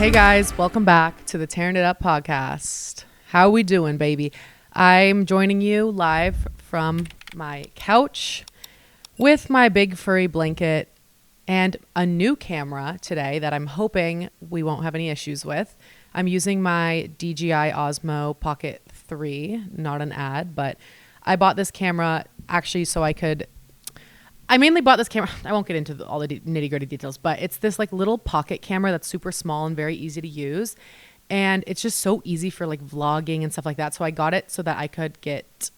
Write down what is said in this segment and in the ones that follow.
Hey guys, welcome back to the Tearing It Up podcast. How we doing, baby? I'm joining you live from my couch with my big furry blanket and a new camera today that I'm hoping we won't have any issues with. I'm using my DJI Osmo Pocket 3, not an ad, but I bought this camera actually so I mainly bought this camera. I won't get into all the nitty gritty details, but it's this like little pocket camera that's super small and very easy to use. And it's just so easy for like vlogging and stuff like that. So I got it so that I could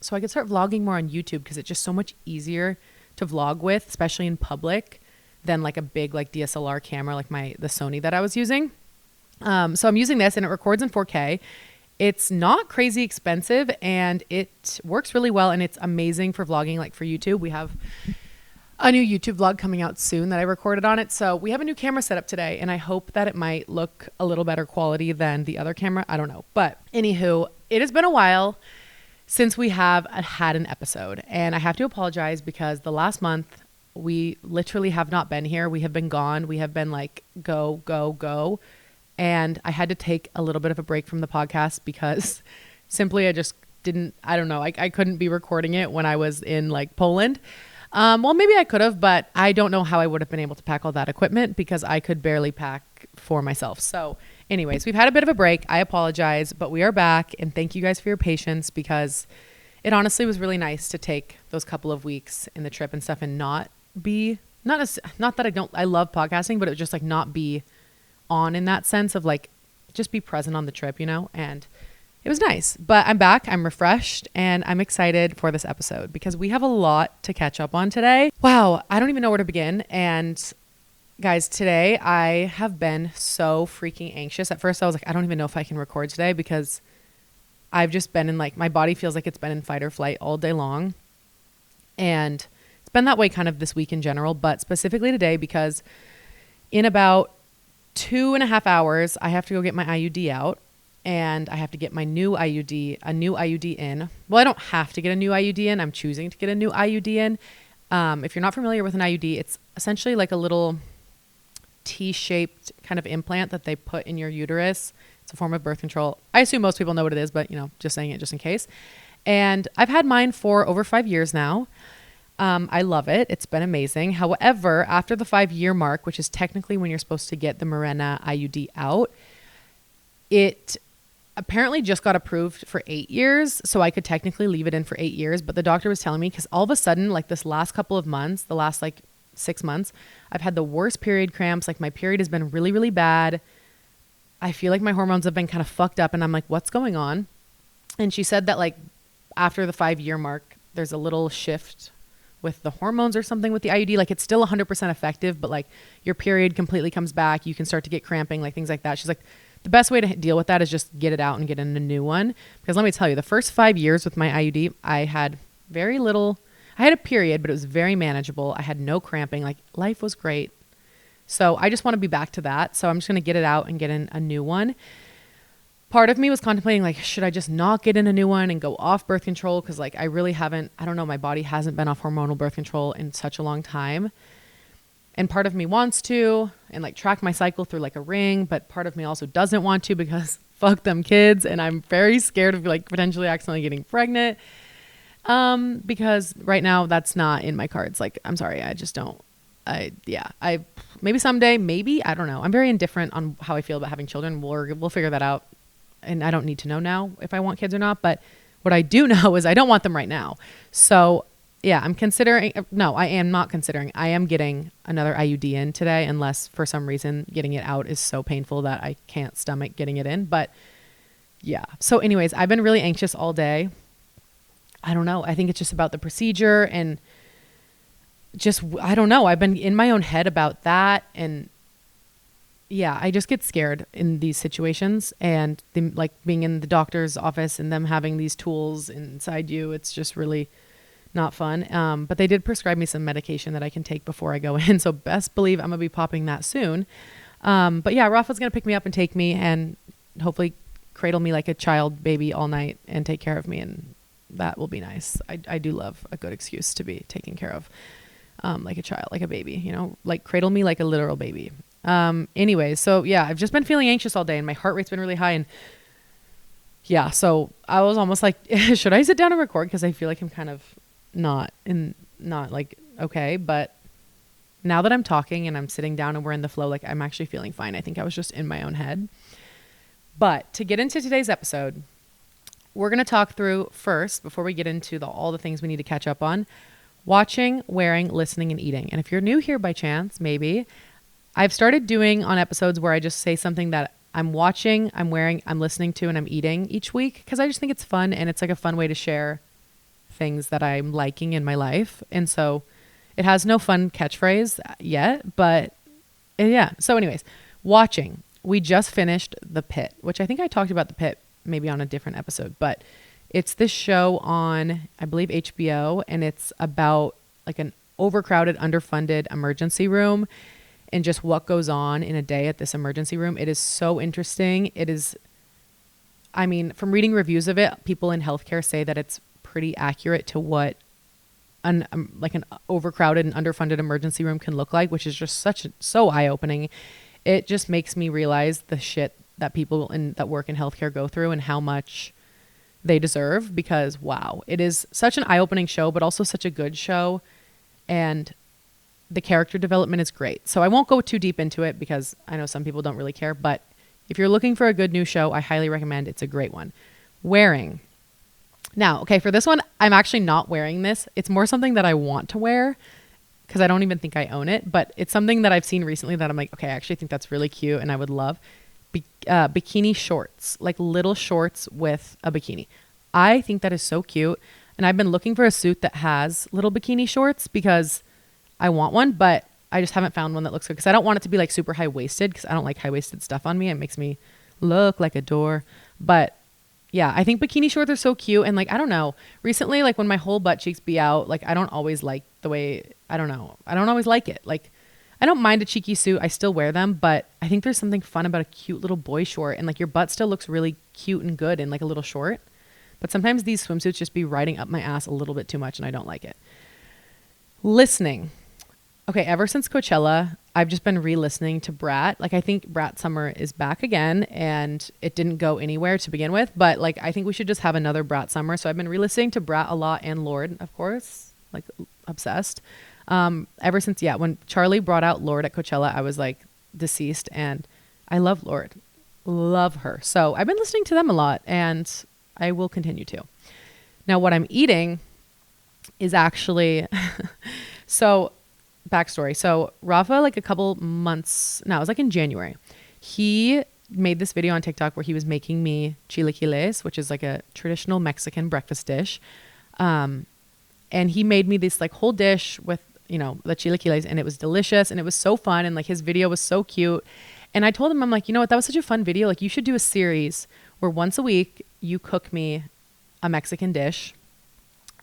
start vlogging more on YouTube because it's just so much easier to vlog with, especially in public, than like a big like DSLR camera like the Sony that I was using. So I'm using this and it records in 4K. It's not crazy expensive and it works really well and it's amazing for vlogging, like for YouTube. We have a new YouTube vlog coming out soon that I recorded on it. So we have a new camera set up today and I hope that it might look a little better quality than the other camera. I don't know. But anywho, it has been a while since we have had an episode and I have to apologize because the last month we literally have not been here. We have been gone. We have been like go, go, go. And I had to take a little bit of a break from the podcast because simply I just I couldn't be recording it when I was in like Poland. Well, maybe I could have, but I don't know how I would have been able to pack all that equipment because I could barely pack for myself. So anyways, we've had a bit of a break. I apologize, but we are back and thank you guys for your patience because it honestly was really nice to take those couple of weeks in the trip and stuff and not that I love podcasting, but it was just like not be on in that sense of like just be present on the trip, you know, and it was nice. But I'm back, I'm refreshed, and I'm excited for this episode because we have a lot to catch up on today. Wow, I don't even know where to begin. And guys, today I have been so freaking anxious. At first I was like, I don't even know if I can record today because I've just been in like, my body feels like it's been in fight or flight all day long. And it's been that way kind of this week in general, but specifically today because in about 2.5 hours, I have to go get my IUD out and I have to get my a new IUD in. Well, I don't have to get a new IUD in. I'm choosing to get a new IUD in. If you're not familiar with an IUD, it's essentially like a little T-shaped kind of implant that they put in your uterus. It's a form of birth control. I assume most people know what it is, but you know, just saying it just in case. And I've had mine for over 5 years now. I love it. It's been amazing. However, after the 5-year mark, which is technically when you're supposed to get the Mirena IUD out, it apparently just got approved for 8 years. So I could technically leave it in for 8 years. But the doctor was telling me, because all of a sudden, like this last couple of months, the last like 6 months, I've had the worst period cramps. Like my period has been really, really bad. I feel like my hormones have been kind of fucked up and I'm like, what's going on? And she said that like after the 5-year mark, there's a little shift with the hormones or something with the IUD. Like it's still 100% effective, but like your period completely comes back. You can start to get cramping, like things like that. She's like, the best way to deal with that is just get it out and get in a new one. Because let me tell you, the first 5 years with my IUD, I had very little, I had a period, but it was very manageable. I had no cramping. Like life was great. So I just want to be back to that. So I'm just going to get it out and get in a new one. Part of me was contemplating like, should I just not get in a new one and go off birth control? Because like I really haven't, I don't know, my body hasn't been off hormonal birth control in such a long time. And part of me wants to and like track my cycle through like a ring, but part of me also doesn't want to because fuck them kids. And I'm very scared of like potentially accidentally getting pregnant. Because right now that's not in my cards. Like, I'm sorry. I just don't, maybe someday, maybe, I don't know. I'm very indifferent on how I feel about having children. We'll figure that out. And I don't need to know now if I want kids or not. But what I do know is I don't want them right now. So yeah, I am not considering. I am getting another IUD in today unless for some reason getting it out is so painful that I can't stomach getting it in. But yeah. So anyways, I've been really anxious all day. I don't know. I think it's just about the procedure and just, I don't know. I've been in my own head about that. And yeah, I just get scared in these situations and them, like being in the doctor's office and them having these tools inside you. It's just really not fun. But they did prescribe me some medication that I can take before I go in. So best believe I'm going to be popping that soon. But yeah, Rafa's going to pick me up and take me and hopefully cradle me like a child baby all night and take care of me. And that will be nice. I do love a good excuse to be taken care of like a child, like a baby, you know, like cradle me like a literal baby. Anyways, so yeah, I've just been feeling anxious all day and my heart rate's been really high. And yeah, so I was almost like, should I sit down and record? Because I feel like I'm kind of not like okay. But now that I'm talking and I'm sitting down and we're in the flow, like I'm actually feeling fine. I think I was just in my own head. But to get into today's episode, we're going to talk through first, before we get into all the things we need to catch up on, watching, wearing, listening, and eating. And if you're new here by chance, maybe, I've started doing on episodes where I just say something that I'm watching, I'm wearing, I'm listening to, and I'm eating each week, because I just think it's fun and it's like a fun way to share things that I'm liking in my life. And so it has no fun catchphrase yet, but yeah. So anyways, watching. We just finished The Pit, which I think I talked about The Pit maybe on a different episode, but it's this show on, I believe, HBO, and it's about like an overcrowded, underfunded emergency room and just what goes on in a day at this emergency room. It is so interesting. It is, I mean, from reading reviews of it, people in healthcare say that it's pretty accurate to what an overcrowded and underfunded emergency room can look like, which is just so eye-opening. It just makes me realize the shit that people that work in healthcare go through and how much they deserve, because wow, it is such an eye-opening show, but also such a good show. And the character development is great. So I won't go too deep into it because I know some people don't really care, but if you're looking for a good new show, I highly recommend. It's a great one. Wearing. Now, okay, for this one, I'm actually not wearing this. It's more something that I want to wear because I don't even think I own it, but it's something that I've seen recently that I'm like, okay, I actually think that's really cute and I would love. Bikini shorts, like little shorts with a bikini. I think that is so cute. And I've been looking for a suit that has little bikini shorts because I want one, but I just haven't found one that looks good because I don't want it to be like super high-waisted because I don't like high-waisted stuff on me. It makes me look like a door. But yeah, I think bikini shorts are so cute. And like, I don't know, recently, like when my whole butt cheeks be out, like I don't always like the way, I don't know. I don't always like it. Like I don't mind a cheeky suit. I still wear them, but I think there's something fun about a cute little boy short and like your butt still looks really cute and good in like a little short. But sometimes these swimsuits just be riding up my ass a little bit too much and I don't like it. Listening. Okay, ever since Coachella, I've just been re-listening to Brat. Like I think Brat Summer is back again and it didn't go anywhere to begin with, but like I think we should just have another Brat Summer. So I've been re-listening to Brat a lot and Lorde, of course, like obsessed. Ever since, yeah, when Charlie brought out Lorde at Coachella, I was like deceased and I love Lorde. Love her. So I've been listening to them a lot and I will continue to. Now what I'm eating is actually, so backstory. So Rafa, like a couple months, no, it was like in January, he made this video on TikTok where he was making me chilaquiles, which is like a traditional Mexican breakfast dish. And he made me this like whole dish with, you know, the chilaquiles, and it was delicious and it was so fun. And like his video was so cute. And I told him, I'm like, you know what, that was such a fun video. Like you should do a series where once a week you cook me a Mexican dish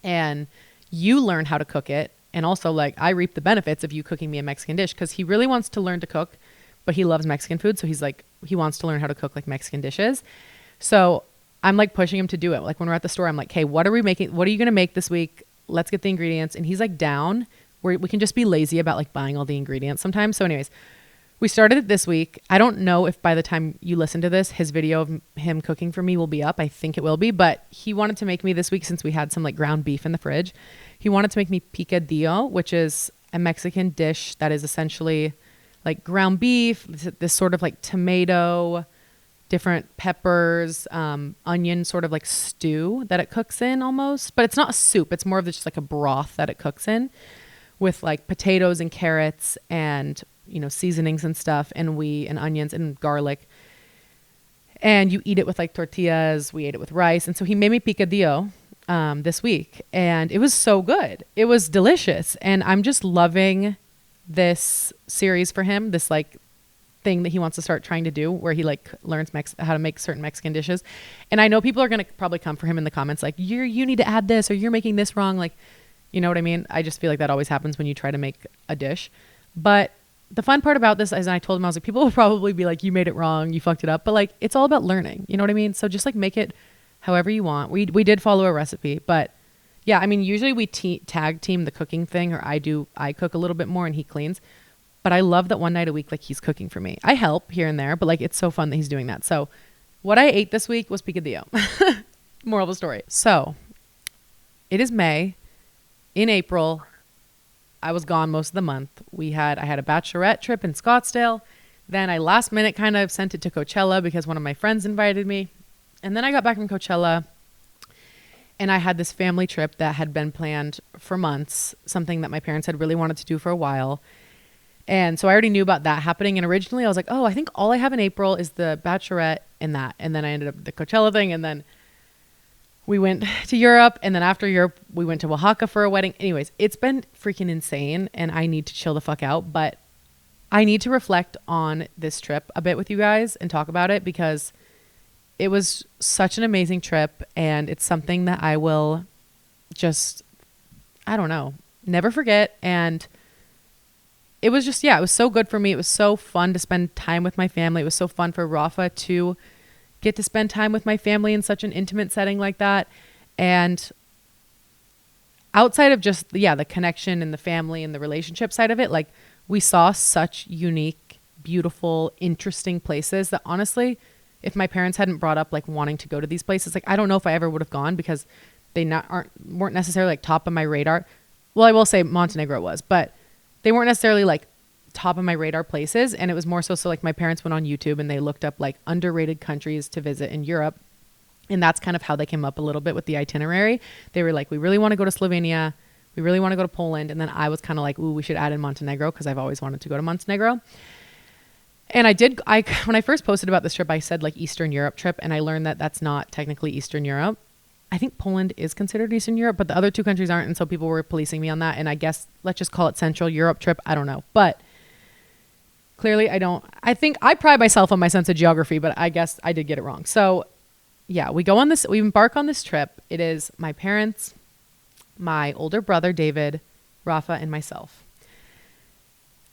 and you learn how to cook it. And also like I reap the benefits of you cooking me a Mexican dish, because he really wants to learn to cook, but he loves Mexican food. So he's like, he wants to learn how to cook like Mexican dishes. So I'm like pushing him to do it. Like when we're at the store, I'm like, hey, what are we making? What are you going to make this week? Let's get the ingredients. And he's like down. We can just be lazy about like buying all the ingredients sometimes. So anyways, we started it this week. I don't know if by the time you listen to this, his video of him cooking for me will be up. I think it will be, but he wanted to make me this week, since we had some like ground beef in the fridge. He wanted to make me picadillo, which is a Mexican dish that is essentially like ground beef, this sort of like tomato, different peppers, onion sort of like stew that it cooks in almost, but it's not a soup. It's more of just like a broth that it cooks in with like potatoes and carrots and, you know, seasonings and stuff, and onions and garlic. And you eat it with like tortillas. We ate it with rice. And so he made me picadillo this week, and it was so good. It was delicious. And I'm just loving this series for him, this like thing that he wants to start trying to do, where he like learns how to make certain Mexican dishes. And I know people are going to probably come for him in the comments like, you need to add this, or you're making this wrong. Like, you know what I mean? I just feel like that always happens when you try to make a dish. But the fun part about this is, and I told him, I was like, people will probably be like, you made it wrong, you fucked it up. But like, it's all about learning. You know what I mean? So just like make it however you want. We did follow a recipe, but yeah, I mean, usually we tag team the cooking thing, or I cook a little bit more and he cleans. But I love that one night a week, like he's cooking for me. I help here and there, but like it's so fun that he's doing that. So what I ate this week was picadillo. Moral of the story. So it is May. In April, I was gone most of the month. I had a bachelorette trip in Scottsdale. Then I last minute kind of sent it to Coachella because one of my friends invited me. And then I got back from Coachella and I had this family trip that had been planned for months, something that my parents had really wanted to do for a while. And so I already knew about that happening. And originally I was like, oh, I think all I have in April is the bachelorette and that. And then I ended up with the Coachella thing. And then we went to Europe. And then after Europe, we went to Oaxaca for a wedding. Anyways, it's been freaking insane and I need to chill the fuck out. But I need to reflect on this trip a bit with you guys and talk about it because it was such an amazing trip. And it's something that I will just, I don't know, never forget. And it was just, it was so good for me. It was so fun to spend time with my family. It was so fun for Rafa to get to spend time with my family in such an intimate setting like that. And outside of just, the connection and the family and the relationship side of it, like we saw such unique, beautiful, interesting places that honestly, if my parents hadn't brought up like wanting to go to these places, like I don't know if I ever would have gone because they weren't necessarily like top of my radar. Well, I will say Montenegro was, but they weren't necessarily like top of my radar places. And it was more so like my parents went on YouTube and they looked up like underrated countries to visit in Europe. And that's kind of how they came up a little bit with the itinerary. They were like, we really want to go to Slovenia. We really want to go to Poland. And then I was kind of like, ooh, we should add in Montenegro because I've always wanted to go to Montenegro. And when I first posted about this trip, I said like Eastern Europe trip. And I learned that that's not technically Eastern Europe. I think Poland is considered Eastern Europe, but the other two countries aren't. And so people were policing me on that. And I guess let's just call it Central Europe trip. I don't know. But clearly I think I pride myself on my sense of geography, but I guess I did get it wrong. So we embark on this trip. It is my parents, my older brother, David, Rafa, and myself.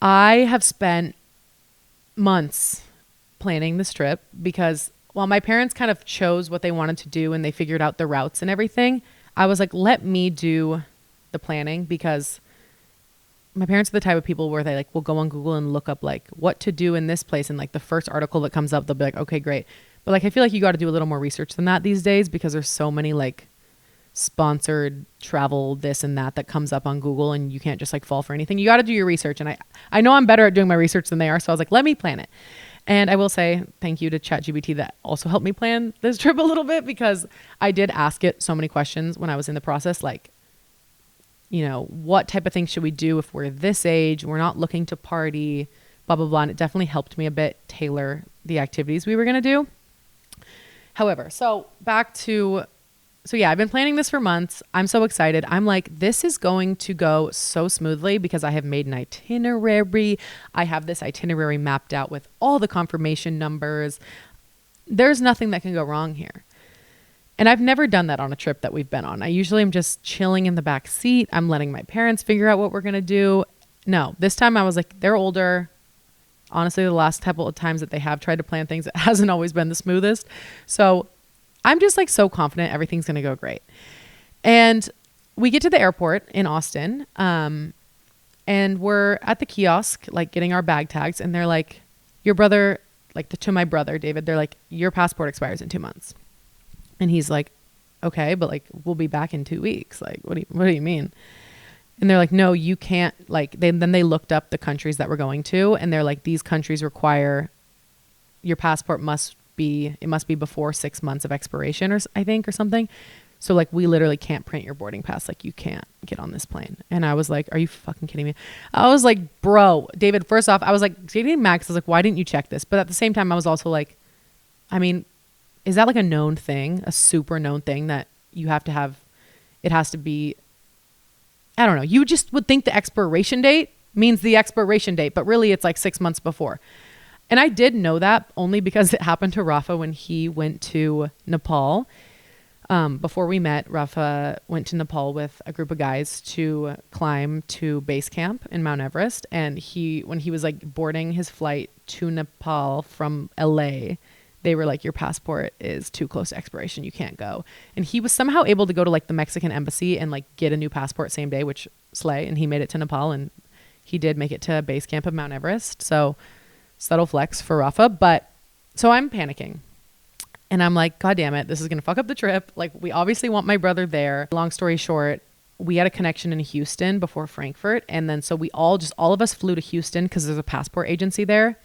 I have spent months planning this trip because while my parents kind of chose what they wanted to do and they figured out the routes and everything, I was like, let me do the planning because my parents are the type of people where they like will go on Google and look up like what to do in this place. And like the first article that comes up, they'll be like, okay, great. But like, I feel like you got to do a little more research than that these days because there's so many like sponsored travel, this and that comes up on Google and you can't just like fall for anything. You got to do your research. And I know I'm better at doing my research than they are. So I was like, let me plan it. And I will say thank you to ChatGPT that also helped me plan this trip a little bit because I did ask it so many questions when I was in the process. Like, what type of things should we do if we're this age? We're not looking to party, blah, blah, blah. And it definitely helped me a bit tailor the activities we were going to do. However, I've been planning this for months. I'm so excited. I'm like, this is going to go so smoothly because I have made an itinerary. I have this itinerary mapped out with all the confirmation numbers. There's nothing that can go wrong here. And I've never done that on a trip that we've been on. I usually am just chilling in the back seat. I'm letting my parents figure out what we're going to do. No, this time I was like, they're older. Honestly, the last couple of times that they have tried to plan things, it hasn't always been the smoothest. So I'm just like so confident everything's going to go great. And we get to the airport in Austin and we're at the kiosk, like getting our bag tags. And they're like, your brother, to my brother, David, they're like, your passport expires in 2 months. And he's like, okay, but like, we'll be back in 2 weeks. Like, what do you mean? And they're like, no, you can't. Like, then they looked up the countries that we're going to. And they're like, these countries require your passport must be before 6 months of expiration or something. So like, we literally can't print your boarding pass. Like, you can't get on this plane. And I was like, are you fucking kidding me? I was like, bro, David, first off, I was like, dating Max, I was like, why didn't you check this? But at the same time, I was also like, I mean, is that like a known thing, a super known thing that you have to have? It has to be, I don't know. You just would think the expiration date means the expiration date, but really it's like 6 months before. And I did know that only because it happened to Rafa when he went to Nepal. Before we met, Rafa went to Nepal with a group of guys to climb to base camp in Mount Everest. And when he was like boarding his flight to Nepal from LA, they were like, your passport is too close to expiration. You can't go. And he was somehow able to go to like the Mexican embassy and like get a new passport same day, which slay. And he made it to Nepal and he did make it to base camp of Mount Everest. So subtle flex for Rafa. But so I'm panicking. And I'm like, God damn it, this is going to fuck up the trip. Like, we obviously want my brother there. Long story short, we had a connection in Houston before Frankfurt. And then so all of us flew to Houston because there's a passport agency there.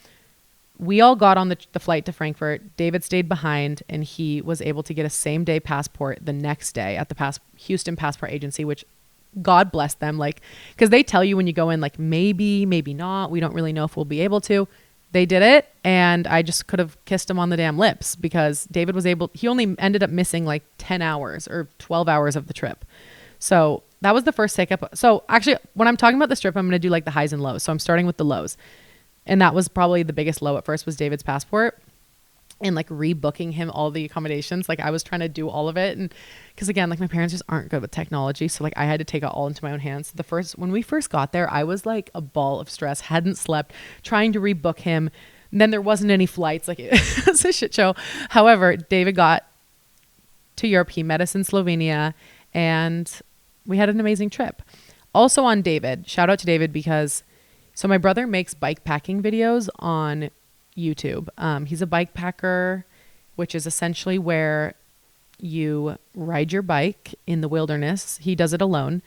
We all got on the flight to Frankfurt. David stayed behind, and he was able to get a same day passport the next day at the Houston passport agency, which God bless them. Like, because they tell you when you go in, like, maybe not. We don't really know if we'll be able to. They did it, and I just could have kissed him on the damn lips because David was he only ended up missing like 10 hours or 12 hours of the trip. So that was the first hiccup. So actually, when I'm talking about this trip, I'm going to do like the highs and lows. So I'm starting with the lows. And that was probably the biggest low at first was David's passport and like rebooking him all the accommodations. Like I was trying to do all of it. And because again, like my parents just aren't good with technology. So like I had to take it all into my own hands. When we first got there, I was like a ball of stress, hadn't slept, trying to rebook him. And then there wasn't any flights. Like it was a shit show. However, David got to Europe. He met us in Slovenia and we had an amazing trip. Also on David, shout out to David because so my brother makes bike packing videos on YouTube. He's a bike packer, which is essentially where you ride your bike in the wilderness. He does it alone.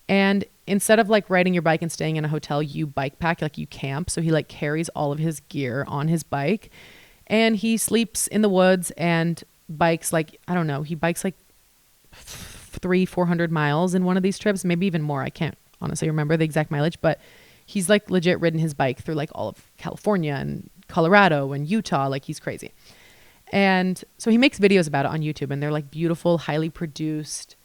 And instead of like riding your bike and staying in a hotel, you bike pack, like you camp. So he like carries all of his gear on his bike and he sleeps in the woods and bikes like, I don't know, he bikes like 400 miles in one of these trips, maybe even more. I can't honestly remember the exact mileage, but he's like legit ridden his bike through like all of California and Colorado and Utah. Like he's crazy. And so he makes videos about it on YouTube and they're like beautiful, highly produced,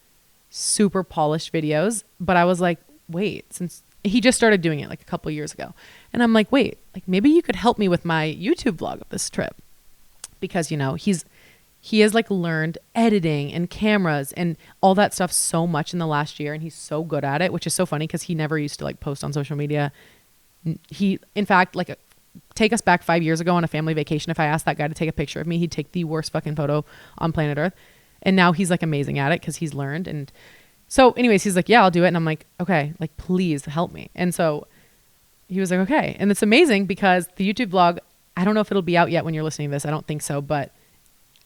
super polished videos. But I was like, wait, since he just started doing it like a couple years ago. And I'm like, wait, like maybe you could help me with my YouTube vlog of this trip. Because, you know, he has like learned editing and cameras and all that stuff so much in the last year. And he's so good at it, which is so funny because he never used to like post on social media. He, in fact, like take us back 5 years ago on a family vacation. If I asked that guy to take a picture of me, he'd take the worst fucking photo on planet Earth. And now he's like amazing at it because he's learned. And so anyways, he's like, yeah, I'll do it. And I'm like, okay, like please help me. And so he was like, okay. And it's amazing because the YouTube vlog, I don't know if it'll be out yet when you're listening to this. I don't think so, but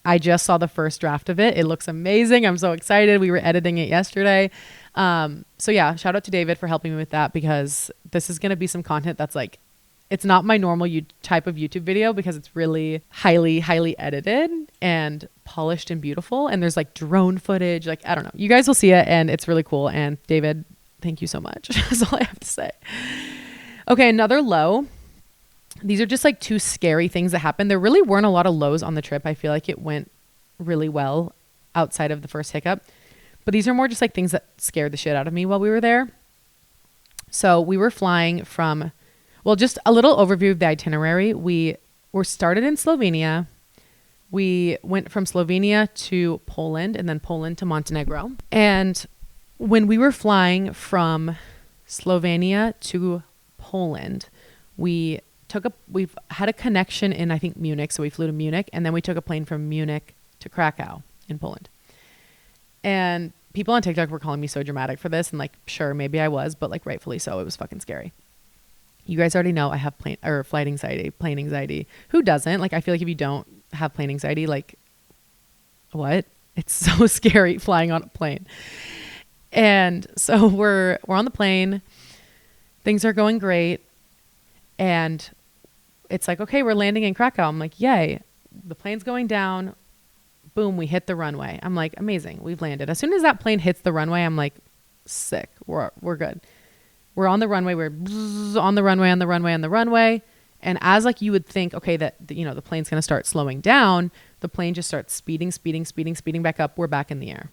I just saw the first draft of it. It looks amazing. I'm so excited. We were editing it yesterday. So yeah, shout out to David for helping me with that because this is going to be some content that's like, it's not my normal type of YouTube video because it's really highly, highly edited and polished and beautiful. And there's like drone footage. Like, I don't know. You guys will see it and it's really cool. And David, thank you so much. That's all I have to say. Okay. Another low. These are just like two scary things that happened. There really weren't a lot of lows on the trip. I feel like it went really well outside of the first hiccup. But these are more just like things that scared the shit out of me while we were there. So we were flying from, well, just a little overview of the itinerary. We were started in Slovenia. We went from Slovenia to Poland and then Poland to Montenegro. And when we were flying from Slovenia to Poland, we've had a connection in, I think, Munich. So we flew to Munich and then we took a plane from Munich to Krakow in Poland. And people on TikTok were calling me so dramatic for this. And like, sure, maybe I was, but like rightfully so. It was fucking scary. You guys already know I have flight anxiety, plane anxiety. Who doesn't? Like, I feel like if you don't have plane anxiety, like what? It's so scary flying on a plane. And so we're on the plane. Things are going great. And it's like, okay, we're landing in Krakow. I'm like, yay. The plane's going down. Boom, we hit the runway. I'm like, amazing. We've landed. As soon as that plane hits the runway, I'm like, sick. We're good. We're on the runway. We're on the runway. And as like you would think, okay, that, you know, the plane's going to start slowing down, the plane just starts speeding back up. We're back in the air.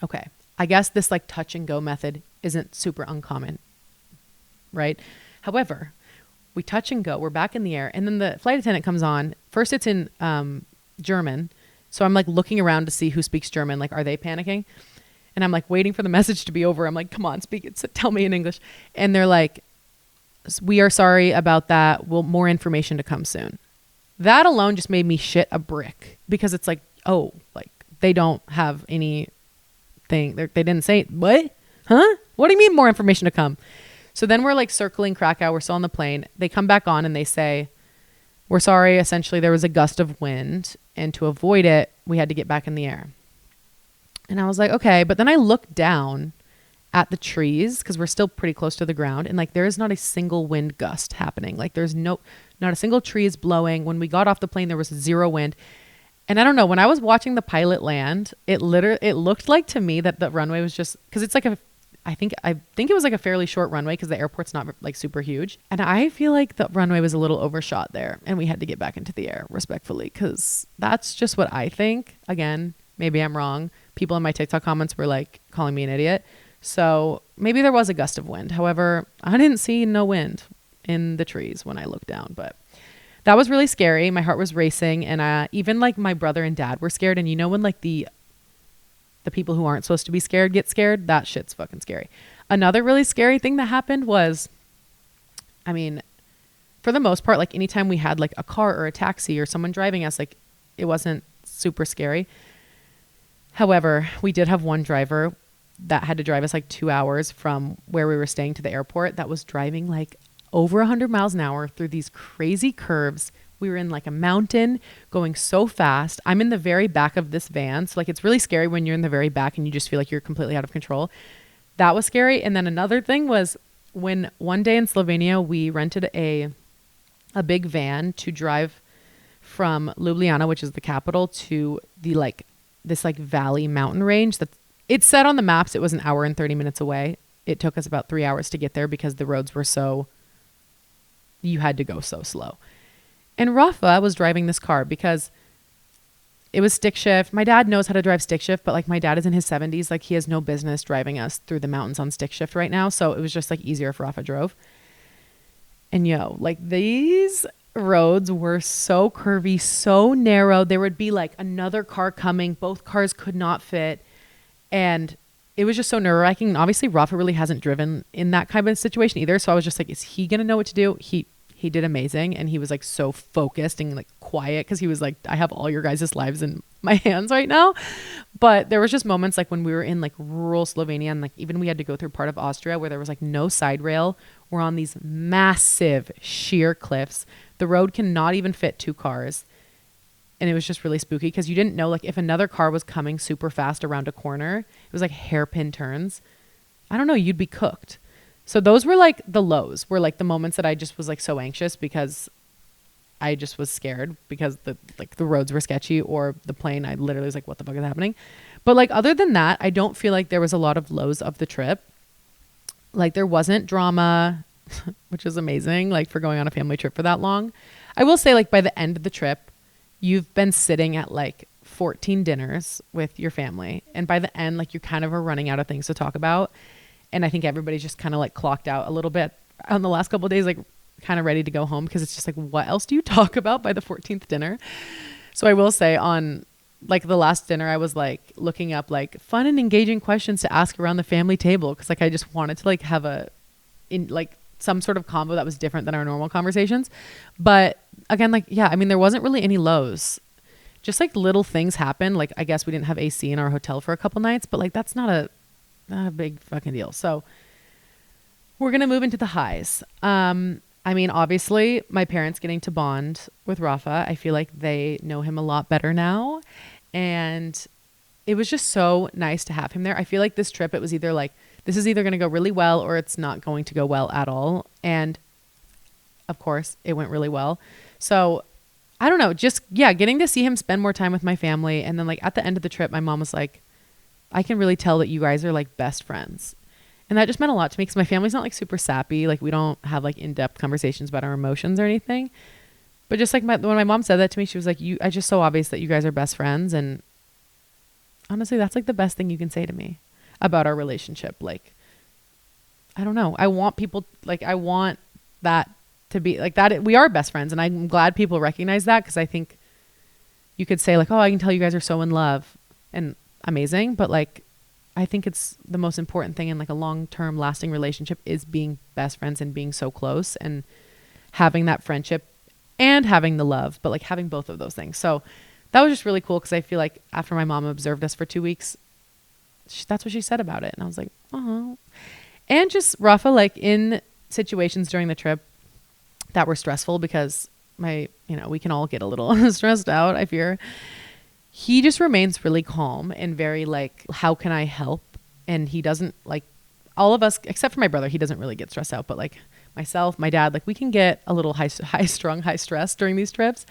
Okay. I guess this like touch and go method isn't super uncommon, right? However, we touch and go, we're back in the air. And then the flight attendant comes on. First it's in German. So I'm like looking around to see who speaks German. Like, are they panicking? And I'm like waiting for the message to be over. I'm like, come on, speak it. Tell me in English. And they're like, we are sorry about that. More information to come soon. That alone just made me shit a brick because it's like, oh, like they don't have anything. They didn't say, what? Huh? What do you mean more information to come? So then we're like circling Krakow. We're still on the plane. They come back on and they say, we're sorry. Essentially, there was a gust of wind, and to avoid it, we had to get back in the air. And I was like, okay. But then I looked down at the trees because we're still pretty close to the ground. And like, there is not a single wind gust happening. Like there's not a single tree is blowing. When we got off the plane, there was zero wind. And I don't know, when I was watching the pilot land, it looked like to me that the runway was just, cause it's like I think it was like a fairly short runway because the airport's not like super huge. And I feel like the runway was a little overshot there and we had to get back into the air respectfully. Cause that's just what I think. Again, maybe I'm wrong. People in my TikTok comments were like calling me an idiot. So maybe there was a gust of wind. However, I didn't see no wind in the trees when I looked down, but that was really scary. My heart was racing, and even like my brother and dad were scared. And you know when like the people who aren't supposed to be scared get scared, that shit's fucking scary. Another really scary thing that happened was, I mean, for the most part, like anytime we had like a car or a taxi or someone driving us, like it wasn't super scary. However, we did have one driver that had to drive us like 2 hours from where we were staying to the airport that was driving like over 100 miles an hour through these crazy curves. We were in like a mountain going so fast. I'm in the very back of this van. So like, it's really scary when you're in the very back and you just feel like you're completely out of control. That was scary. And then another thing was when one day in Slovenia, we rented a big van to drive from Ljubljana, which is the capital, to the like this like valley mountain range that it said on the maps it was an hour and 30 minutes away. It took us about 3 hours to get there because the roads were you had to go so slow. And Rafa was driving this car because it was stick shift. My dad knows how to drive stick shift, but like my dad is in his 70s. Like he has no business driving us through the mountains on stick shift right now. So it was just like easier if Rafa drove. And like these roads were so curvy, so narrow. There would be like another car coming. Both cars could not fit. And it was just so nerve-wracking. Obviously, Rafa really hasn't driven in that kind of situation either. So I was just like, is he going to know what to do? He did amazing. And he was like so focused and like quiet because he was like, I have all your guys' lives in my hands right now. But there was just moments like when we were in like rural Slovenia and like even we had to go through part of Austria where there was like no side rail. We're on these massive sheer cliffs. The road cannot even fit 2 cars. And it was just really spooky because you didn't know like if another car was coming super fast around a corner, it was like hairpin turns. I don't know, you'd be cooked. So those were like the lows, were like the moments that I just was like so anxious because I just was scared because the roads were sketchy, or the plane, I literally was like, what the fuck is happening? But like other than that, I don't feel like there was a lot of lows of the trip. Like there wasn't drama, which is amazing, like for going on a family trip for that long. I will say like by the end of the trip, you've been sitting at like 14 dinners with your family. And by the end, like you kind of are running out of things to talk about. And I think everybody's just kind of like clocked out a little bit on the last couple of days, like kind of ready to go home because it's just like, what else do you talk about by the 14th dinner? So I will say on like the last dinner, I was like looking up like fun and engaging questions to ask around the family table. Cause like I just wanted to like have some sort of combo that was different than our normal conversations. But again, like, yeah, I mean, there wasn't really any lows, just like little things happen. Like, I guess we didn't have AC in our hotel for a couple nights, but like, that's not a big fucking deal. So we're going to move into the highs. I mean, obviously my parents getting to bond with Rafa. I feel like they know him a lot better now. And it was just so nice to have him there. I feel like this trip, it was either like, this is either going to go really well or it's not going to go well at all. And of course it went really well. So I don't know, just, yeah, getting to see him spend more time with my family. And then like at the end of the trip, my mom was like, I can really tell that you guys are like best friends. And that just meant a lot to me because my family's not like super sappy. Like we don't have like in-depth conversations about our emotions or anything. But just like when my mom said that to me, she was like, it's just so obvious that you guys are best friends. And honestly, that's like the best thing you can say to me about our relationship. Like, I don't know. I want people, like, I want that to be like that. We are best friends. And I'm glad people recognize that because I think you could say like, oh, I can tell you guys are so in love and amazing. But like, I think it's the most important thing in like a long-term lasting relationship is being best friends and being so close and having that friendship and having the love, but like having both of those things. So that was just really cool because I feel like after my mom observed us for 2 weeks, that's what she said about it. And I was like, oh. And just Rafa, like in situations during the trip that were stressful, because we can all get a little stressed out, I fear. He just remains really calm and very like, how can I help? And he doesn't, like, all of us, except for my brother, he doesn't really get stressed out. But like myself, my dad, like we can get a little high stress during these trips.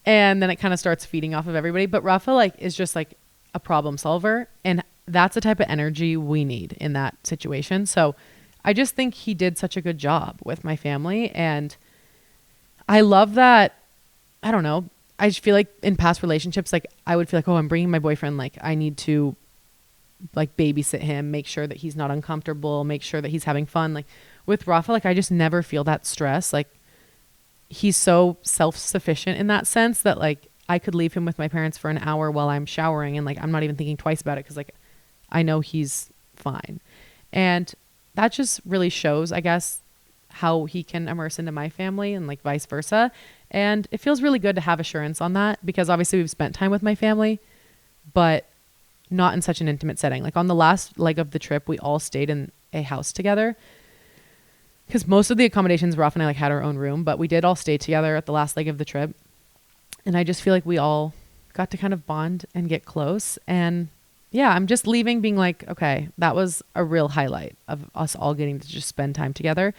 And then it kind of starts feeding off of everybody. But Rafa like is just like a problem solver. And that's the type of energy we need in that situation. So I just think he did such a good job with my family. And I love that. I don't know. I just feel like in past relationships, like I would feel like, oh, I'm bringing my boyfriend. Like I need to like babysit him, make sure that he's not uncomfortable, make sure that he's having fun. Like with Rafa, like I just never feel that stress. Like he's so self-sufficient in that sense that like I could leave him with my parents for an hour while I'm showering and like I'm not even thinking twice about it because like I know he's fine. And that just really shows, I guess, how he can immerse into my family and like vice versa. And it feels really good to have assurance on that because obviously we've spent time with my family, but not in such an intimate setting. Like on the last leg of the trip, we all stayed in a house together because most of the accommodations, Rafa and I like had our own room, but we did all stay together at the last leg of the trip. And I just feel like we all got to kind of bond and get close. And yeah, I'm just leaving being like, okay, that was a real highlight of us all getting to just spend time together.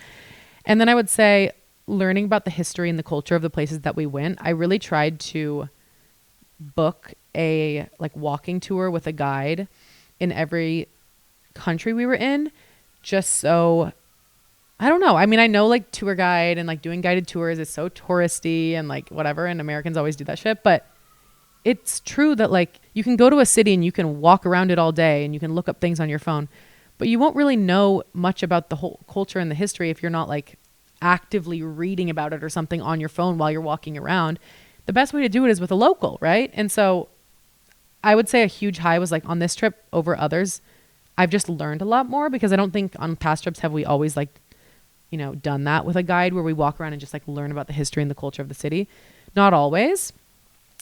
And then I would say learning about the history and the culture of the places that we went, I really tried to book a like walking tour with a guide in every country we were in, just so I don't know. I mean, I know like tour guide and like doing guided tours is so touristy and like whatever, and Americans always do that shit, but it's true that like you can go to a city and you can walk around it all day and you can look up things on your phone, but you won't really know much about the whole culture and the history if you're not like actively reading about it or something on your phone while you're walking around. The best way to do it is with a local, right? And so I would say a huge high was like on this trip over others, I've just learned a lot more because I don't think on past trips have we always like, done that with a guide where we walk around and just like learn about the history and the culture of the city. Not always.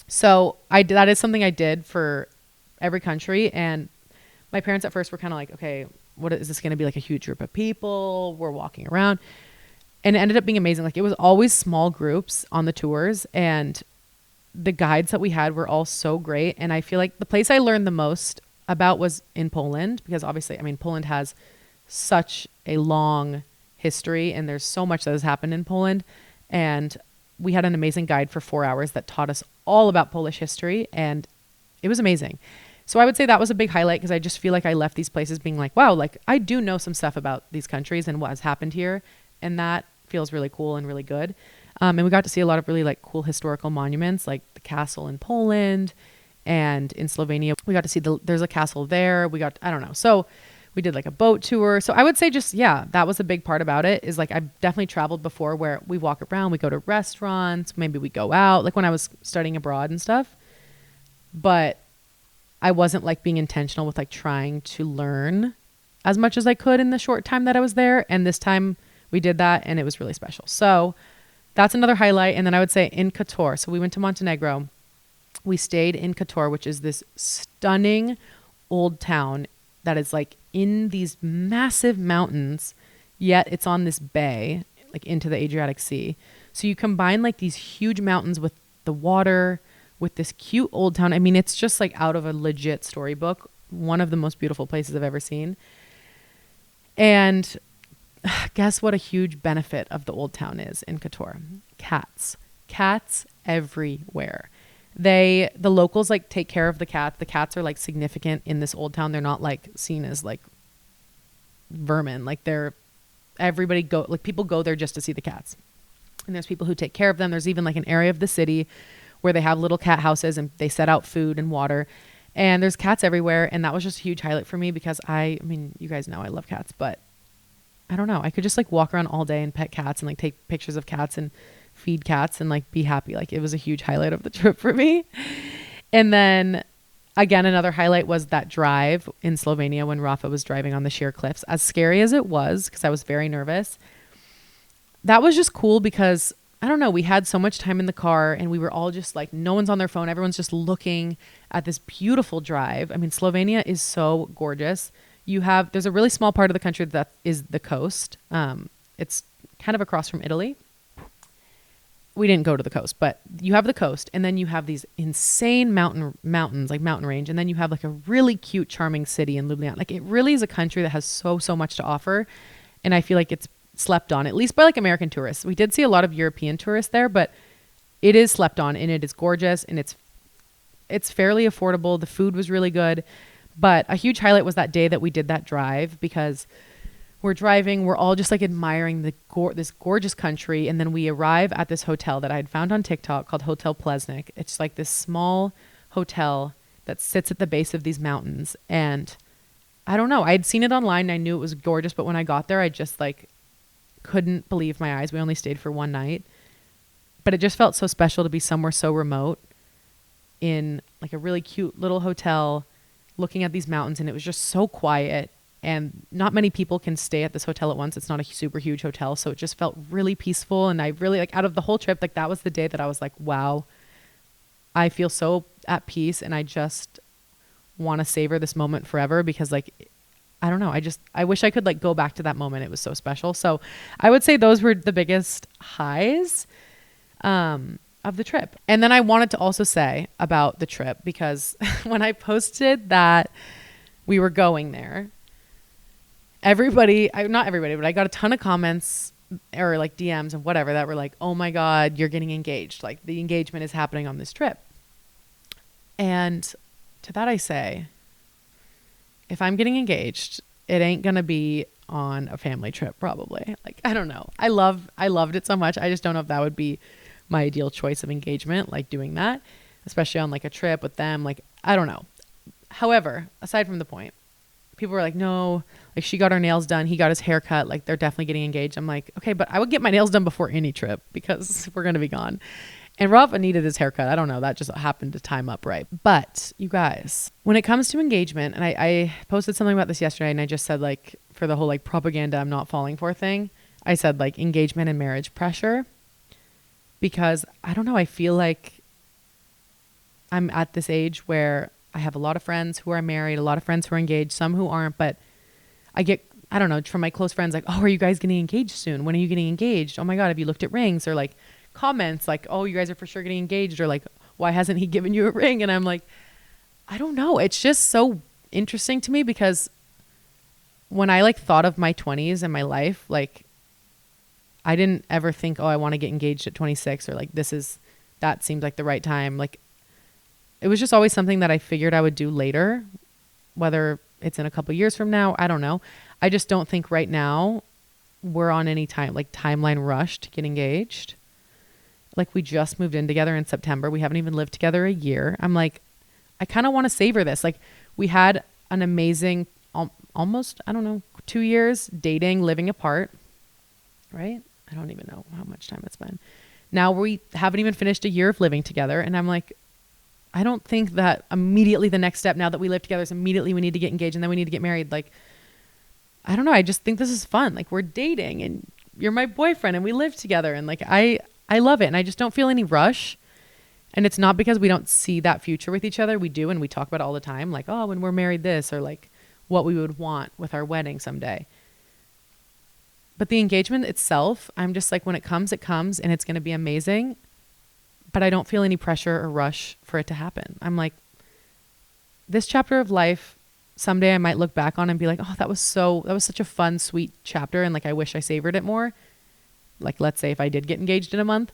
So that is something I did for every country. And my parents at first were kind of like, okay, what is this going to be like a huge group of people? We're walking around. And it ended up being amazing. Like it was always small groups on the tours and the guides that we had were all so great. And I feel like the place I learned the most about was in Poland because obviously, I mean, Poland has such a long history and there's so much that has happened in Poland. And we had an amazing guide for 4 hours that taught us all about Polish history and it was amazing. So I would say that was a big highlight because I just feel like I left these places being like, wow, like I do know some stuff about these countries and what has happened here. And that feels really cool and really good. And we got to see a lot of really like cool historical monuments, like the castle in Poland and in Slovenia. We got to see there's a castle there. I don't know. So we did like a boat tour. So I would say just, yeah, that was a big part about it is like, I've definitely traveled before where we walk around, we go to restaurants, maybe we go out, like when I was studying abroad and stuff. But I wasn't like being intentional with like trying to learn as much as I could in the short time that I was there. And this time we did that and it was really special. So that's another highlight. And then I would say in Kotor. So we went to Montenegro. We stayed in Kotor, which is this stunning old town that is like in these massive mountains, yet it's on this bay, like into the Adriatic Sea. So you combine like these huge mountains with the water, with this cute old town. I mean, it's just like out of a legit storybook. One of the most beautiful places I've ever seen. And guess what a huge benefit of the old town is in Kotor? Cats everywhere. The locals like take care of the cats. The cats are like significant in this old town. They're not like seen as like vermin. Like people go there just to see the cats. And there's people who take care of them. There's even like an area of the city where they have little cat houses and they set out food and water. And there's cats everywhere. And that was just a huge highlight for me because I mean, you guys know I love cats, but I don't know. I could just like walk around all day and pet cats and like take pictures of cats and feed cats and like be happy. Like it was a huge highlight of the trip for me. And then again, another highlight was that drive in Slovenia when Rafa was driving on the sheer cliffs. As scary as it was, because I was very nervous, that was just cool because I don't know, we had so much time in the car and we were all just like, no one's on their phone. Everyone's just looking at this beautiful drive. I mean, Slovenia is so gorgeous. there's a really small part of the country that is the coast. It's kind of across from Italy. We didn't go to the coast, but you have the coast, and then you have these insane mountains, like mountain range. And then you have like a really cute, charming city in Ljubljana. Like it really is a country that has so much to offer. And I feel like it's slept on, at least by like American tourists. We did see a lot of European tourists there, but it is slept on, and it is gorgeous, and it's fairly affordable. The food was really good, but a huge highlight was that day that we did that drive, because we're driving, we're all just like admiring this gorgeous country. And then we arrive at this hotel that I had found on TikTok called Hotel Plesnik. It's like this small hotel that sits at the base of these mountains. And I don't know, I had seen it online and I knew it was gorgeous, but when I got there, I just like couldn't believe my eyes. We only stayed for one night, but it just felt so special to be somewhere so remote in like a really cute little hotel looking at these mountains. And it was just so quiet. And not many people can stay at this hotel at once. It's not a super huge hotel. So it just felt really peaceful. And I really, like, out of the whole trip, like that was the day that I was like, wow, I feel so at peace. And I just want to savor this moment forever, because like, I don't know. I wish I could like go back to that moment. It was so special. So I would say those were the biggest highs of the trip. And then I wanted to also say about the trip, because when I posted that we were going there, not everybody, but I got a ton of comments or like DMs and whatever that were like, oh my God, you're getting engaged. Like the engagement is happening on this trip. And to that I say, if I'm getting engaged, it ain't going to be on a family trip probably. Like, I don't know. I loved it so much. I just don't know if that would be my ideal choice of engagement, like doing that, especially on like a trip with them. Like, I don't know. However, aside from the point, people were like, no, like she got her nails done, he got his hair cut, like they're definitely getting engaged. I'm like, okay, but I would get my nails done before any trip because we're going to be gone. And Rafa needed his haircut. I don't know. That just happened to time up right. But you guys, when it comes to engagement, and I posted something about this yesterday, and I just said like, for the whole like propaganda I'm not falling for thing, I said like engagement and marriage pressure, because I don't know. I feel like I'm at this age where I have a lot of friends who are married, a lot of friends who are engaged, some who aren't, but I get, I don't know, from my close friends, like, oh, are you guys getting engaged soon? When are you getting engaged? Oh my God, have you looked at rings? Or like comments like, oh, you guys are for sure getting engaged, or like, why hasn't he given you a ring? And I'm like, I don't know. It's just so interesting to me, because when I like thought of my 20s and my life, like I didn't ever think, oh, I want to get engaged at 26, or like that seems like the right time. Like it was just always something that I figured I would do later, whether it's in a couple years from now, I don't know. I just don't think right now we're on any timeline rush to get engaged. Like we just moved in together in September. We haven't even lived together a year. I'm like, I kind of want to savor this. Like we had an amazing, almost, I don't know, 2 years dating, living apart, right? I don't even know how much time it's been. Now we haven't even finished a year of living together. And I'm like, I don't think that immediately the next step now that we live together is immediately we need to get engaged and then we need to get married. Like, I don't know. I just think this is fun. Like we're dating and you're my boyfriend and we live together. And like, I love it. And I just don't feel any rush. And it's not because we don't see that future with each other. We do. And we talk about it all the time. Like, oh, when we're married this, or like what we would want with our wedding someday. But the engagement itself, I'm just like, when it comes and it's going to be amazing. But I don't feel any pressure or rush for it to happen. I'm like, this chapter of life, someday I might look back on and be like, oh, that was such a fun, sweet chapter. And like, I wish I savored it more. Like, let's say if I did get engaged in a month.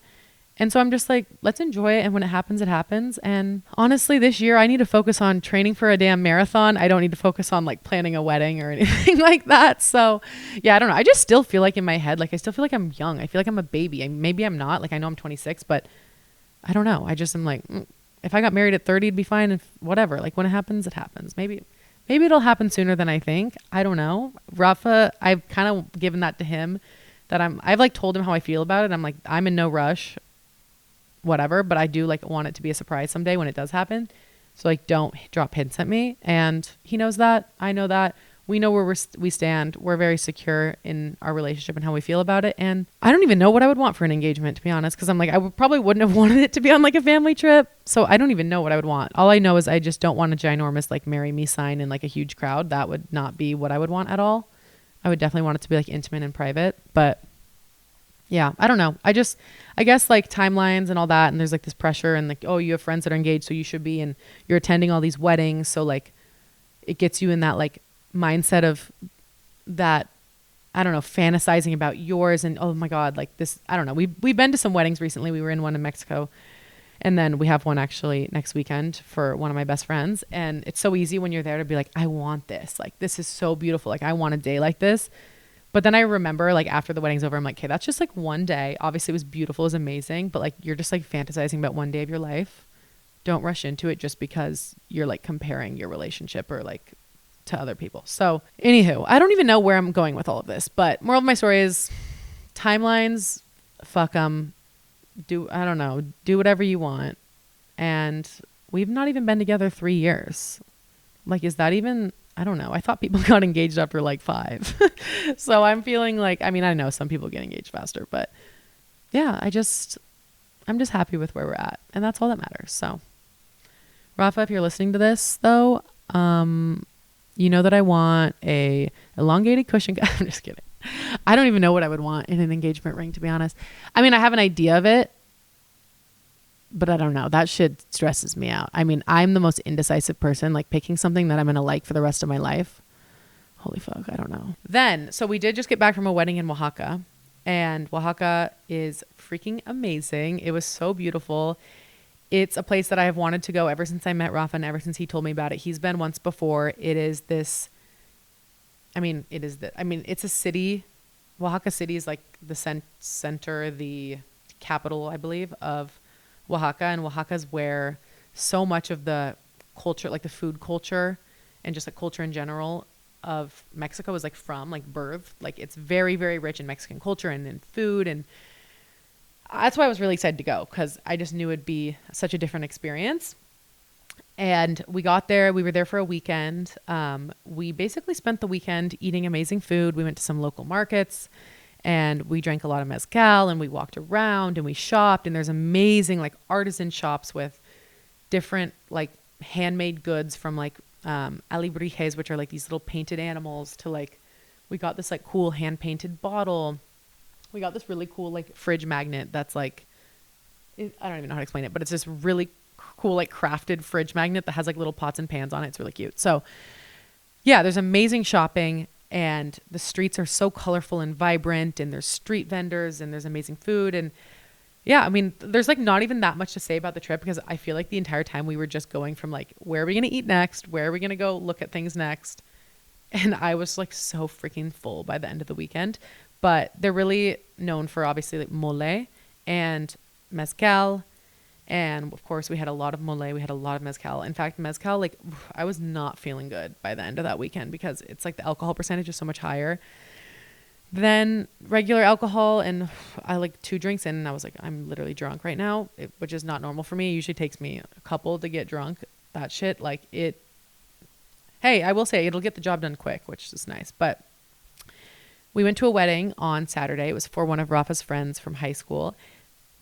And so I'm just like, let's enjoy it. And when it happens, it happens. And honestly, this year I need to focus on training for a damn marathon. I don't need to focus on like planning a wedding or anything like that. So yeah, I don't know. I just still feel like in my head, like I still feel like I'm young. I feel like I'm a baby. Maybe I'm not. Like I know I'm 26, but I don't know. I just am like, if I got married at 30, it'd be fine. If whatever, like when it happens, it happens. Maybe it'll happen sooner than I think. I don't know. Rafa, I've kind of given that to him, that I've like told him how I feel about it. I'm like, I'm in no rush, whatever, but I do like want it to be a surprise someday when it does happen. So like, don't drop hints at me. And he knows that. I know that. We know where we stand. We're very secure in our relationship and how we feel about it. And I don't even know what I would want for an engagement, to be honest, because I'm like, probably wouldn't have wanted it to be on like a family trip. So I don't even know what I would want. All I know is I just don't want a ginormous like marry me sign in like a huge crowd. That would not be what I would want at all. I would definitely want it to be like intimate and private. But yeah, I don't know. I guess like timelines and all that. And there's like this pressure and like, oh, you have friends that are engaged, so you should be, and you're attending all these weddings. So like it gets you in that like mindset of that, I don't know, fantasizing about yours and, oh my God, like this, I don't know. We've been to some weddings recently. We were in one in Mexico, and then we have one actually next weekend for one of my best friends. And it's so easy when you're there to be like, I want this. Like, this is so beautiful. Like, I want a day like this. But then I remember like after the wedding's over, I'm like, okay, that's just like one day. Obviously it was beautiful, it was amazing, but like you're just like fantasizing about one day of your life. Don't rush into it just because you're like comparing your relationship or like to other people. So anywho, I don't even know where I'm going with all of this, but moral of my story is timelines, fuck them. I don't know, do whatever you want. And we've not even been together 3 years. Like, is that even, I don't know. I thought people got engaged after like 5. So I'm feeling like, I mean, I know some people get engaged faster, but yeah, I'm just happy with where we're at, and that's all that matters. So Rafa, if you're listening to this though, you know that I want a elongated cushion. I'm just kidding. I don't even know what I would want in an engagement ring, to be honest. I mean, I have an idea of it, but I don't know. That shit stresses me out. I mean, I'm the most indecisive person, like picking something that I'm going to like for the rest of my life. Holy fuck. I don't know. Then, so we did just get back from a wedding in Oaxaca, and Oaxaca is freaking amazing. It was so beautiful. It's a place that I have wanted to go ever since I met Rafa and ever since he told me about it. He's been once before. It's a city. Oaxaca City is like the center, the capital, I believe, of Oaxaca. And Oaxaca is where so much of the culture, like the food culture and just like culture in general of Mexico is like from, like birth. Like it's very, very rich in Mexican culture and in food, and that's why I was really excited to go, because I just knew it'd be such a different experience. And we got there. We were there for a weekend. We basically spent the weekend eating amazing food. We went to some local markets, and we drank a lot of mezcal, and we walked around and we shopped. And there's amazing like artisan shops with different like handmade goods, from like alebrijes, which are like these little painted animals, to like, we got this like cool hand painted bottle. We got this really cool like fridge magnet that's like, I don't even know how to explain it, but it's this really cool like crafted fridge magnet that has like little pots and pans on it. It's really cute. So yeah, there's amazing shopping, and the streets are so colorful and vibrant, and there's street vendors, and there's amazing food. And yeah, I mean, there's like not even that much to say about the trip, because I feel like the entire time we were just going from like, where are we going to eat next? Where are we going to go look at things next? And I was like so freaking full by the end of the weekend. But they're really known for obviously like mole and mezcal. And of course we had a lot of mole. We had a lot of mezcal. In fact, mezcal, like I was not feeling good by the end of that weekend, because it's like the alcohol percentage is so much higher than regular alcohol. And I like 2 drinks in and I was like, I'm literally drunk right now, which is not normal for me. It usually takes me a couple to get drunk. That shit, like it, hey, I will say it'll get the job done quick, which is nice. But we went to a wedding on Saturday. It was for one of Rafa's friends from high school.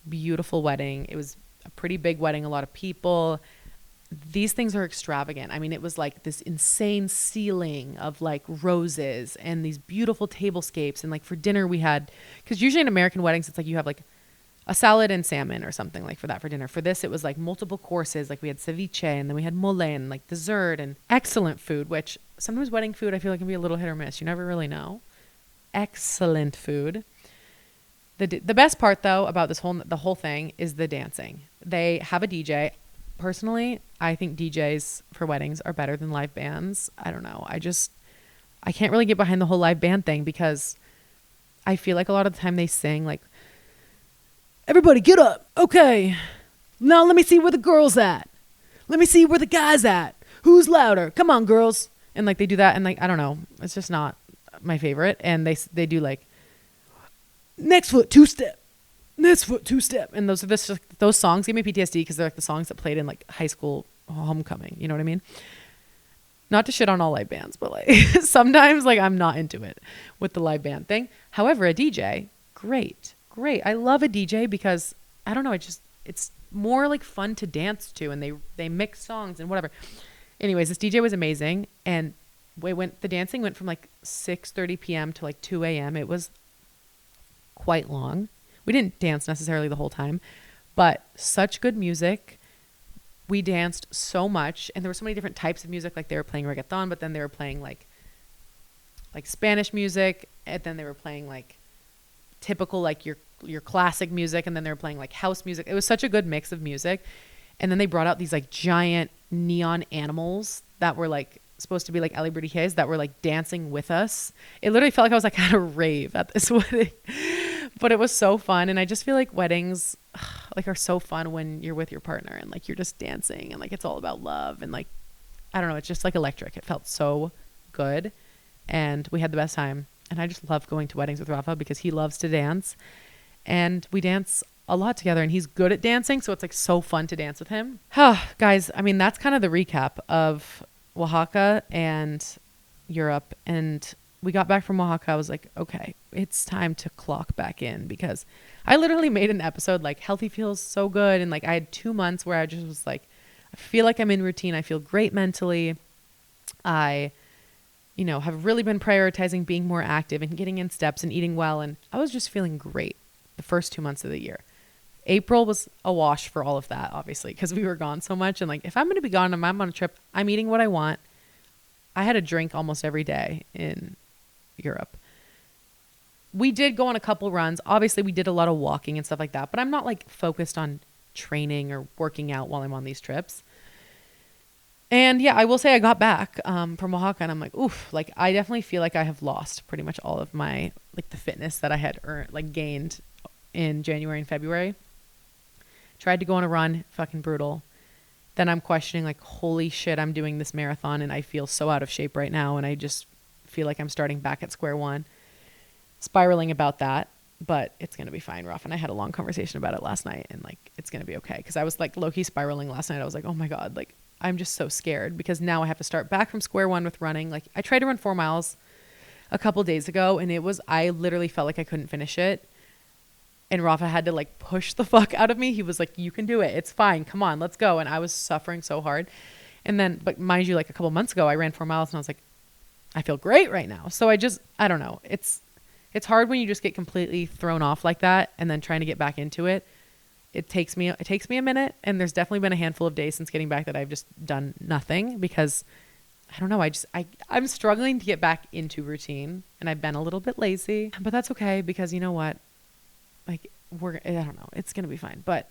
Beautiful wedding. It was a pretty big wedding, a lot of people. These things are extravagant. I mean, it was like this insane ceiling of like roses and these beautiful tablescapes. And like for dinner we had, because usually in American weddings, it's like you have like a salad and salmon or something like for that for dinner. For this, it was like multiple courses. Like we had ceviche, and then we had mole and like dessert and excellent food, which sometimes wedding food I feel like can be a little hit or miss. You never really know. Excellent food. The best part though about the whole thing is the dancing. They have a DJ. Personally, I think DJs for weddings are better than live bands. I don't know. I can't really get behind the whole live band thing, because I feel like a lot of the time they sing like, everybody get up. Okay. Now let me see where the girl's at. Let me see where the guy's at. Who's louder? Come on, girls. And like they do that, and like, I don't know. It's just not my favorite. And they do like next foot 2-step, next foot 2-step, and those songs give me PTSD, because they're like the songs that played in like high school homecoming, you know what I mean? Not to shit on all live bands, but like sometimes like I'm not into it with the live band thing. However, a DJ, great. I love a DJ because I don't know, it's more like fun to dance to, and they mix songs and whatever. Anyways, this DJ was amazing, and the dancing went from like 6:30 p.m. to like 2 a.m. It was quite long. We didn't dance necessarily the whole time, but such good music. We danced so much, and there were so many different types of music. Like they were playing reggaeton, but then they were playing like Spanish music, and then they were playing like typical like your classic music, and then they were playing like house music. It was such a good mix of music. And then they brought out these like giant neon animals that were like supposed to be like celebrities that were like dancing with us. It literally felt like I was like at a rave at this wedding. But it was so fun, and I just feel like weddings like are so fun when you're with your partner and like you're just dancing and like it's all about love, and like I don't know, it's just like electric. It felt so good, and we had the best time. And I just love going to weddings with Rafa because he loves to dance, and we dance a lot together, and he's good at dancing, so it's like so fun to dance with him. Guys, I mean, that's kind of the recap of Oaxaca and Europe. And we got back from Oaxaca. I was like, okay, it's time to clock back in, because I literally made an episode like healthy feels so good, and like I had 2 months where I just was like, I feel like I'm in routine. I feel great mentally. I have really been prioritizing being more active and getting in steps and eating well, and I was just feeling great the first 2 months of the year. April was a wash for all of that, obviously, because we were gone so much. And like, if I'm going to be gone and I'm on a trip, I'm eating what I want. I had a drink almost every day in Europe. We did go on a couple runs. Obviously, we did a lot of walking and stuff like that, but I'm not like focused on training or working out while I'm on these trips. And yeah, I will say I got back from Oaxaca, and I'm like, oof, like I definitely feel like I have lost pretty much all of my, like the fitness that I had gained in January and February. Tried to go on a run, fucking brutal. Then I'm questioning like, holy shit, I'm doing this marathon and I feel so out of shape right now. And I just feel like I'm starting back at square one, spiraling about that, but it's going to be fine. Rafa and I had a long conversation about it last night, and like, it's going to be okay. Cause I was like low-key spiraling last night. I was like, oh my God, like I'm just so scared, because now I have to start back from square one with running. Like I tried to run 4 miles a couple days ago, and I literally felt like I couldn't finish it. And Rafa had to like push the fuck out of me. He was like, you can do it. It's fine. Come on, let's go. And I was suffering so hard. And then, but mind you, like a couple months ago, I ran 4 miles and I was like, I feel great right now. So I don't know. It's hard when you just get completely thrown off like that, and then trying to get back into it. It takes me a minute. And there's definitely been a handful of days since getting back that I've just done nothing, because I don't know. I'm struggling to get back into routine, and I've been a little bit lazy, but that's okay, because you know what? Like I don't know, it's going to be fine, but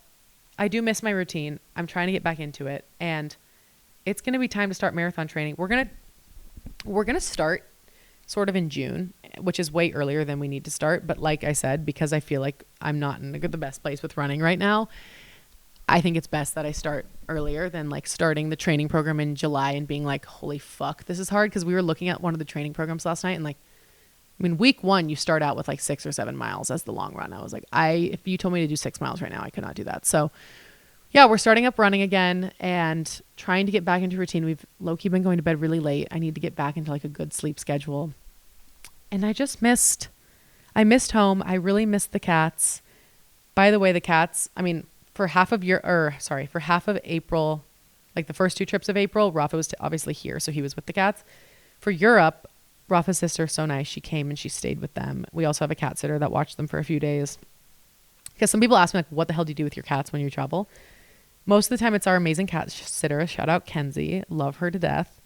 I do miss my routine. I'm trying to get back into it, and it's going to be time to start marathon training. We're going to start sort of in June, which is way earlier than we need to start. But like I said, because I feel like I'm not in the best place with running right now, I think it's best that I start earlier than like starting the training program in July and being like, holy fuck, this is hard. Cause we were looking at one of the training programs last night, and like, I mean, week 1, you start out with like 6 or 7 miles as the long run. I was like, if you told me to do 6 miles right now, I could not do that. So yeah, we're starting up running again and trying to get back into routine. We've low-key been going to bed really late. I need to get back into like a good sleep schedule. And I missed home. I really missed the cats. By the way, the cats, I mean, for half of April, like the first 2 trips of April, Rafa was obviously here, so he was with the cats. For Europe, Rafa's sister, so nice. She came and she stayed with them. We also have a cat sitter that watched them for a few days. Because some people ask me, like, what the hell do you do with your cats when you travel? Most of the time, it's our amazing cat sitter. Shout out Kenzie. Love her to death.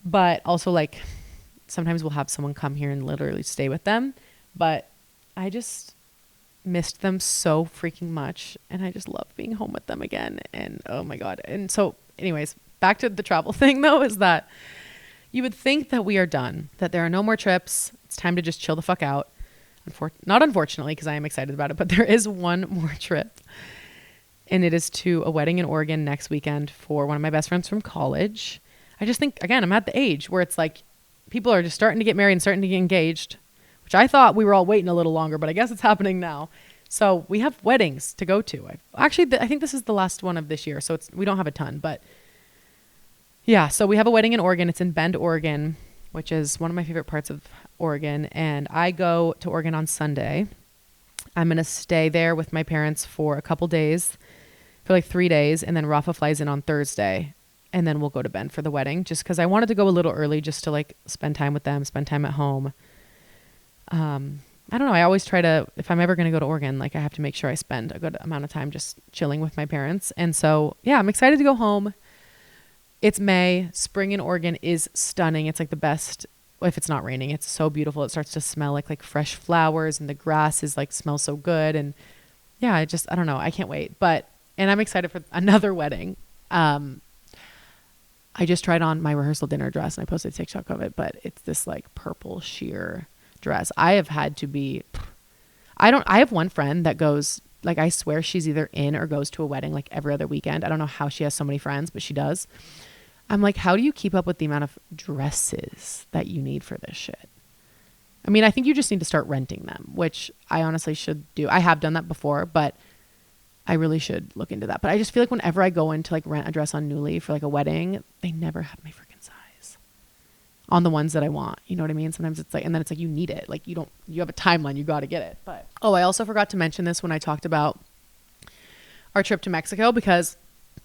But also, like, sometimes we'll have someone come here and literally stay with them. But I just missed them so freaking much. And I just love being home with them again. And oh my God. And so anyways, back to the travel thing though, is that you would think that we are done, that there are no more trips. It's time to just chill the fuck out. Not unfortunately, because I am excited about it, but there is one more trip. And it is to a wedding in Oregon next weekend for one of my best friends from college. I just think, again, I'm at the age where it's like people are just starting to get married and starting to get engaged, which I thought we were all waiting a little longer, but I guess it's happening now. So we have weddings to go to. I think this is the last one of this year, so we don't have a ton, but Yeah. So we have a wedding in Oregon. It's in Bend, Oregon, which is one of my favorite parts of Oregon. And I go to Oregon on Sunday. I'm going to stay there with my parents for a couple days, for like 3 days. And then Rafa flies in on Thursday. And then we'll go to Bend for the wedding, just because I wanted to go a little early just to like spend time with them, spend time at home. I don't know. I always try to, if I'm ever going to go to Oregon, like I have to make sure I spend a good amount of time just chilling with my parents. And so, yeah, I'm excited to go home. It's May. Spring in Oregon is stunning. It's like the best. If it's not raining, it's so beautiful. It starts to smell like fresh flowers, and the grass is like smells so good. And yeah, I don't know. I can't wait. And I'm excited for another wedding. I just tried on my rehearsal dinner dress and I posted a TikTok of it, but it's this like purple sheer dress. I have one friend that goes, like, I swear she's either in or goes to a wedding like every other weekend. I don't know how she has so many friends, but she does. I'm like, how do you keep up with the amount of dresses that you need for this shit? I mean, I think you just need to start renting them, which I honestly should do. I have done that before, but I really should look into that. But I just feel like whenever I go in to like rent a dress on Nuuly for like a wedding, they never have my freaking size on the ones that I want. You know what I mean? Sometimes it's like, and then it's like, you need it. Like you have a timeline, you got to get it. But, I also forgot to mention this when I talked about our trip to Mexico, because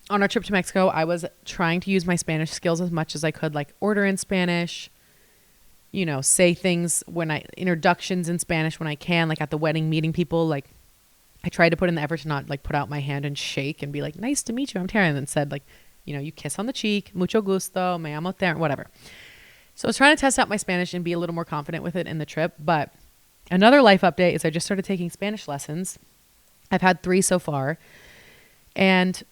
on our trip to Mexico, I was trying to use my Spanish skills as much as I could, like order in Spanish, say things introductions in Spanish when I can, like at the wedding, meeting people, like, I tried to put in the effort to not like put out my hand and shake and be like, nice to meet you, I'm Tara. And then said like, you kiss on the cheek, mucho gusto, me llamo Tara, whatever. So I was trying to test out my Spanish and be a little more confident with it in the trip. But another life update is I just started taking Spanish lessons. I've had 3 so far. And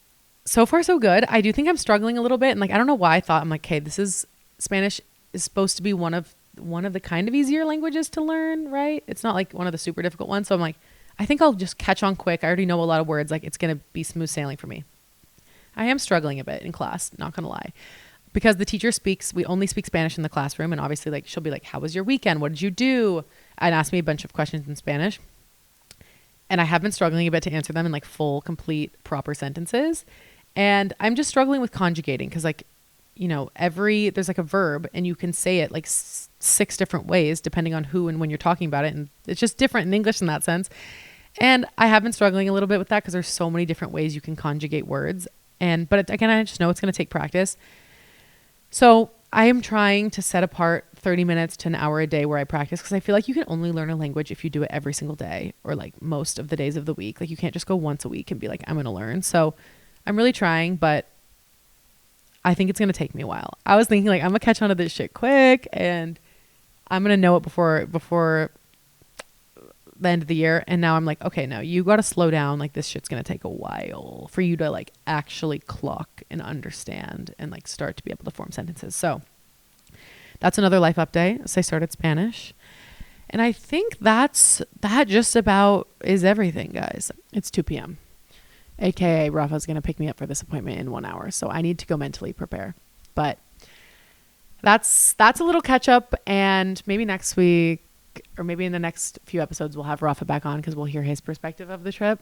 so far so good. I do think I'm struggling a little bit. And like, I don't know why I thought, I'm like, okay, Spanish is supposed to be one of the kind of easier languages to learn, right? It's not like one of the super difficult ones. So I'm like, I think I'll just catch on quick. I already know a lot of words. Like it's going to be smooth sailing for me. I am struggling a bit in class, not going to lie, because the teacher we only speak Spanish in the classroom. And obviously like, she'll be like, how was your weekend? What did you do? And ask me a bunch of questions in Spanish. And I have been struggling a bit to answer them in like full, complete, proper sentences. And I'm just struggling with conjugating. Cause like, there's like a verb and you can say it like 6 different ways depending on who and when you're talking about it. And it's just different in English in that sense. And I have been struggling a little bit with that because there's so many different ways you can conjugate words. But again, I just know it's going to take practice. So I am trying to set apart 30 minutes to an hour a day where I practice, because I feel like you can only learn a language if you do it every single day or like most of the days of the week. Like you can't just go once a week and be like, I'm going to learn. So I'm really trying, but I think it's going to take me a while. I was thinking like, I'm going to catch on to this shit quick and I'm going to know it before the end of the year. And now I'm like, okay, no, you got to slow down. Like this shit's going to take a while for you to like actually clock and understand and like start to be able to form sentences. So that's another life update. So I started Spanish, and I think that just about is everything, guys. It's 2 p.m. AKA Rafa's going to pick me up for this appointment in 1 hour. So I need to go mentally prepare, but that's a little catch up, and maybe next week or maybe in the next few episodes, we'll have Rafa back on because we'll hear his perspective of the trip.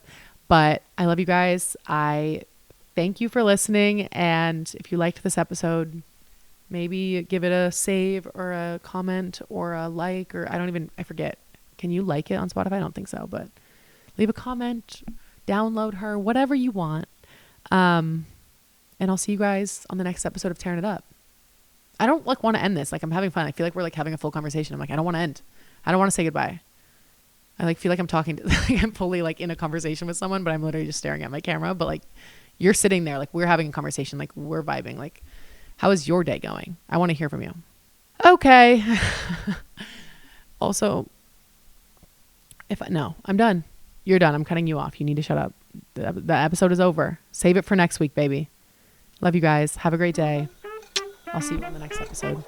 But I love you guys. I thank you for listening. And if you liked this episode, maybe give it a save or a comment or a like, or I forget. Can you like it on Spotify? I don't think so, but leave a comment, download her, whatever you want. And I'll see you guys on the next episode of Tearing It Up. I don't want to end this. Like I'm having fun. I feel like we're like having a full conversation. I'm like, I don't want to end. I don't want to say goodbye. I like feel like I'm talking to, like I'm fully like in a conversation with someone, but I'm literally just staring at my camera. But like you're sitting there, like we're having a conversation, like we're vibing. Like, how is your day going? I want to hear from you. Okay. Also, I'm done. You're done. I'm cutting you off. You need to shut up. The episode is over. Save it for next week, baby. Love you guys. Have a great day. I'll see you on the next episode.